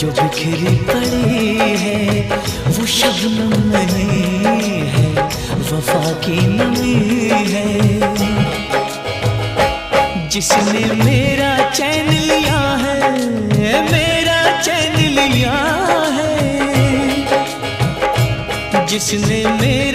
जो बिखरी पड़ी है वो शबनम नहीं है, वफा की नमी है। जिसने मेरा चैन लिया है, मेरा चैन लिया है, जिसने मेरा